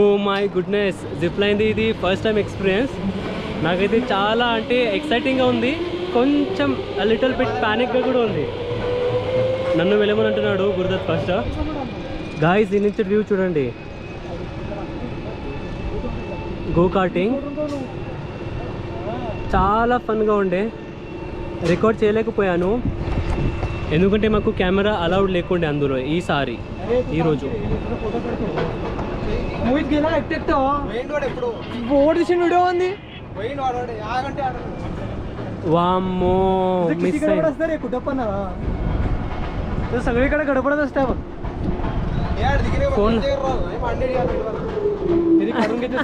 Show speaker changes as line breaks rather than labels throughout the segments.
Oh my goodness, zip line ఇది first time experience. నాకైతే చాలా అంటే ఎక్సైటింగ్గా ఉంది, కొంచెం లిటిల్ బిట్ ప్యానిక్గా కూడా ఉంది. నన్ను వెళ్ళమని అంటున్నాడు గురుదత్ ఫస్ట్. గాయ్స్ దీని నుంచి వ్యూ చూడండి, గో కార్టింగ్ చాలా ఫన్గా ఉండే. రికార్డ్ చేయలేకపోయాను ఎందుకంటే మాకు కెమెరా అలౌడ్ లేకుండే అందులో ఈసారి ఈరోజు. वामो मिस सगळीकडे गडबडच असते बघ. फोन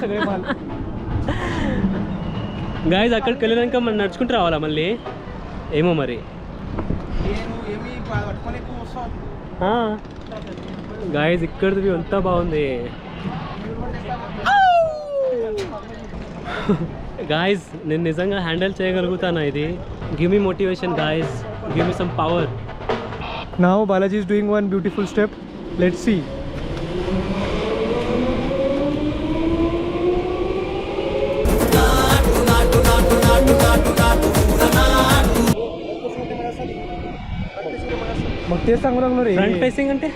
सगळे माल గాయస్ అక్కడికి వెళ్ళినాక మనం నడుచుకుంటూ రావాలా మళ్ళీ ఏమో మరి. గాయస్ ఇక్కడిది అంతా బాగుంది. గాయస్ నేను నిజంగా హ్యాండిల్ చేయగలుగుతానా ఇది? Give me motivation guys, give me some power.
Now Balaji is doing one beautiful step, let's see. मग ते सांगू लागलो रे.
ఫ్రంట్ ఫేసింగ్ అంటే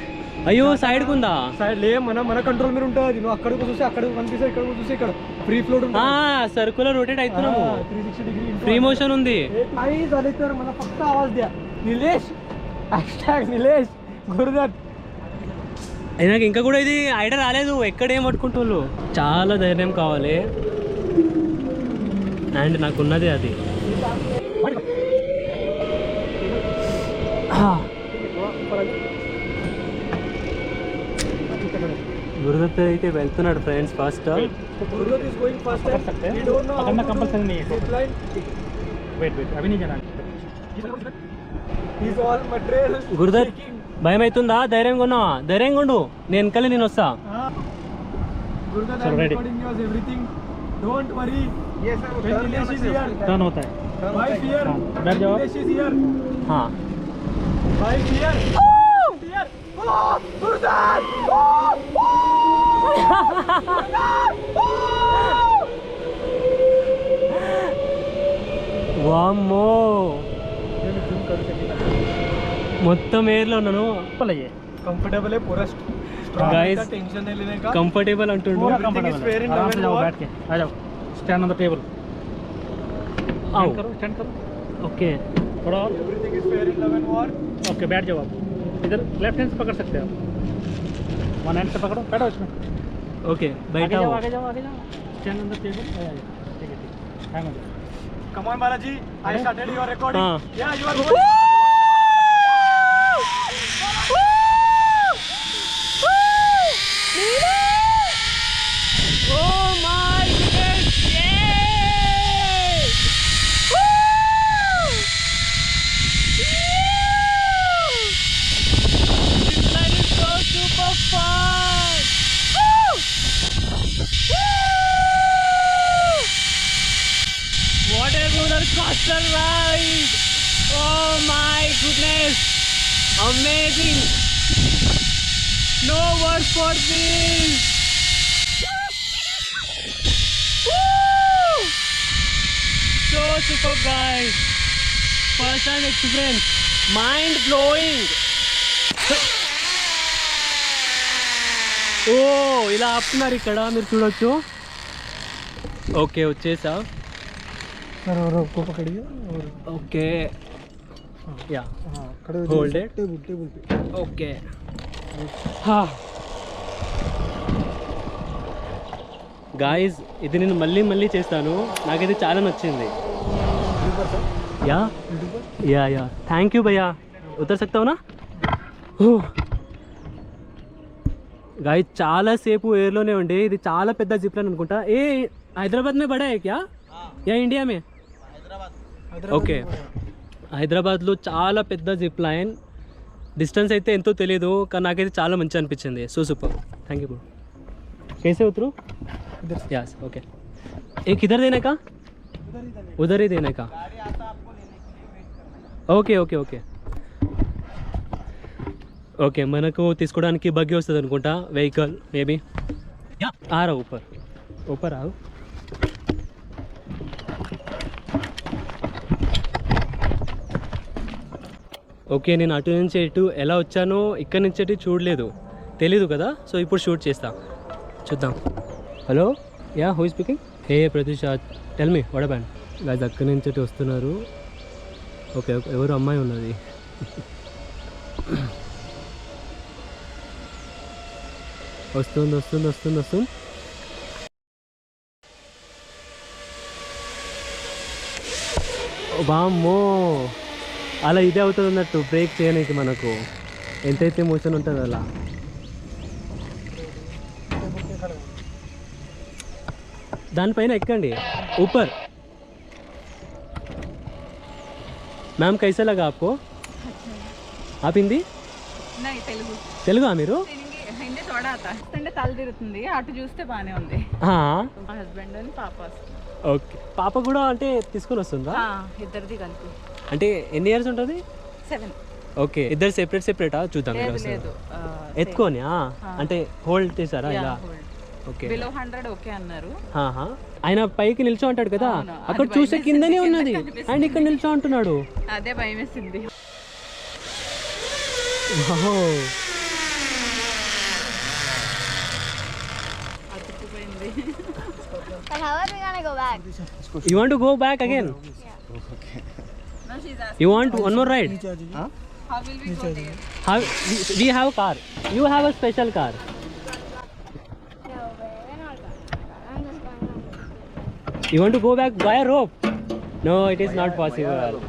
అయ్యో సైడ్ కుందా?
సైడ్ లే, మన కంట్రోల్ మీద ఉంటుంది. నువ్వు అక్కడికి చూసి అక్కడ కనిపిస్తే, ఇక్కడ చూసి ఇక్కడ ఫ్రీ ఫ్లోట్ ఉంటుంది.
సర్కులర్ రొటేట్ అవుతున్నాము,
360 डिग्री
ఫ్రీ మోషన్ ఉంది.
काही झाले तर मला फक्त आवाज द्या. निलेश #निलेश गुरुदत्त.
నాకు ఇంకా కూడా ఇది ఐడియా రాలేదు ఎక్కడ ఏం పట్టుకుంటోళ్ళు. చాలా ధైర్యం కావాలి అండ్ నాకున్నది అది. గురుదత్ అయితే వెళ్తున్నాడు friends first.
Gurudutt is going first time. We don't know पकड़ना कंपल्सरी नहीं है. वेट अभी नहीं जाना. Is all material.
గురుదత్ భయం అవుతుందా? ధైర్యంగా ఉన్నావా? ధైర్యంగా ఉండు, నేను వెనకాల నేను వస్తా.
Gurudutt I am recording your everything, don't worry. Yes sir, Nilesh is here. Turn होता है बाय फियर. बैठ जाओ. Nilesh is here.
हां
बाय फियर. फियर. गुरुदत्त.
వామ్మో మొత్తం ఎయిర్లో ఉన్నాను.
कंफर्टेबल है पूरा.
गाइस
टेंशन नहीं लेने का,
कंफर्टेबल अंటుండు.
आराम से जाओ, बैठ के आ जाओ. Stand on the table.
आओ
स्टैंड करो.
ओके
थोड़ा और. Everything is fair in love and war. Okay बैठ जाओ. आप इधर लेफ्ट हैंड से पकड़ सकते हो. वन हैंड से पकड़ो, बैठो इसमें.
ओके बैठा हो.
आगे जाओ. Stand on the table. ठीक है hang on. Come on Balaji, I started your recording. Yeah you are good.
Coaster ride! Oh my goodness! Amazing! No words for this! Woo! So super guys! First time experience, mind blowing! Oh, ఇలా ఆపుతున్నారు ఇక్కడ మీరు చూడొచ్చు. Okay వచ్చేసా.
Sir और को पकड़िए और
ओके या
खड़े
होल्ड इट.
टेबल पे.
ओके हाँ गाइस ఇది నేను మళ్ళీ చేస్తాను. నాకైతే చాలా నచ్చింది. Yeah yeah yeah thank you భయ్యా. ఉతర్ सकता हो ना? गाइस చాలా సేపు ఎయిర్లోనే ఉండే. ఇది చాలా పెద్ద జిప్ లైన్ అనుకుంటా. ఏ హైదరాబాద్ में बड़ा है क्या या इंडिया में? ఓకే హైదరాబాద్లో చాలా పెద్ద జిప్ లైన్. డిస్టెన్స్ అయితే ఎంతో తెలియదు కానీ నాకైతే చాలా మంచి అనిపించింది. So super, thank you bro. कैसे उतरूँ? Yes okay. एक इधर देने का, उधर ही देने का. ఓకే ఓకే ఓకే ఓకే మనకు తీసుకోవడానికి బగ్గి వస్తుంది అనుకుంటా, వెహికల్ మేబీ. आ रहा ऊपर ऊपर आओ. ఓకే, నేను అటు నుంచి ఇటు ఎలా వచ్చానో ఇక్కడ నుంచి అటు చూడలేదు, తెలీదు కదా. సో ఇప్పుడు షూట్ చేస్తా, చూద్దాం. Hello, yeah who speaking? Hey Prateesh, tell me what happened? Guys అక్కడి నుంచి అటు వస్తున్నారు. ఓకే, ఎవరు అమ్మాయి ఉన్నది. వస్తుంది వస్తుంది వస్తుంది వస్తుంది. వామ్మో, అలా ఇదే అవుతుంది అన్నట్టు, బ్రేక్ చేయడానికి మనకు ఎంతైతే మోషన్ ఉంటుంది అలా. దానిపైన ఎక్కండి ऊपर. मैम कैसा लगा आपको? आप हिंदी?
नहीं, తెలుగు.
తెలుగా మీరు?
హిందీ తోడా అంటే తల తిరుగుతుంది, అటు చూస్తే బాగానే ఉంది. మా హస్బెండ్ అని పాప వస్తుంది.
ఓకే, పాప కూడా అంటే తీసుకొని వస్తుందా?
ఇద్దరిది కలిపి.
అంటే ఎన్ని ఇయర్స్ ఉంటుంది?
7.
ఓకే, ఇద్దరు సెపరేట్ సెపరేటా? చూద్దాం.
లేదు,
ఎత్తుకొని అంటే హోల్డ్ చేశారా ఇలా? ఓకే,
బిలో 100 ఓకే అన్నారు.
ఆయన పైకి నిల్చో అంటాడు కదా, అక్కడ చూసే కిందనే ఉన్నది అండ్ ఇక్కడ నిల్చో అంటున్నాడు.
అదే భయం వేసింది.
But how are we gonna go back?
You want to go back again?
No, she's asking.
You want one more ride?
How will we go there?
We have a car. You have a special car.
No, we're not going. I'm just going on.
You want to go back by a rope? No, it is not possible.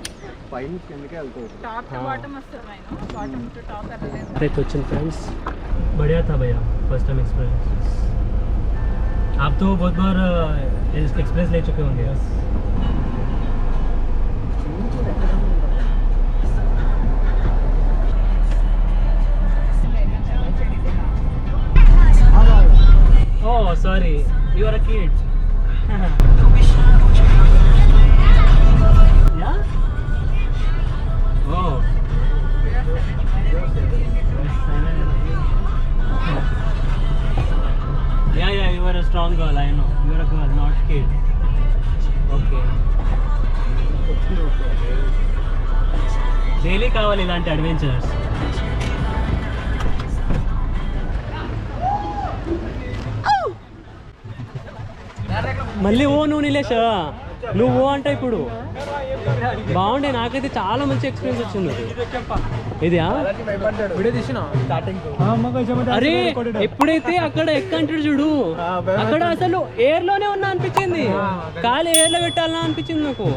Top to bottom వస్తుంది ఆయన, bottom to top వెళ్ళలేదు.
देखो चल friends, बढ़िया था भैया, first time experience. आप तो बहुत बार एक्सप्रेस ले चुके होंगे. Oh, sorry, you are a kid. Yeah? Oh. Yeah, you are a strong girl, I know. You are a girl, not kid. Okay. Daily కావాలి ఇలాంటి అడ్వెంచర్స్. మళ్ళీ ఓ నువ్వు నిలేష్, నువ్వు ఓ అంటే ఇప్పుడు బాగుండే. నాకైతే చాలా మంచి ఎక్స్పీరియన్స్ వచ్చింది. ఇది అరే, ఎప్పుడైతే అక్కడ ఎక్కంటాడు చూడు, అక్కడ అసలు ఎయిర్ లోనే ఉన్నా అనిపించింది, కాలు ఎయిర్ లో పెట్టాలన్నా అనిపించింది నాకు.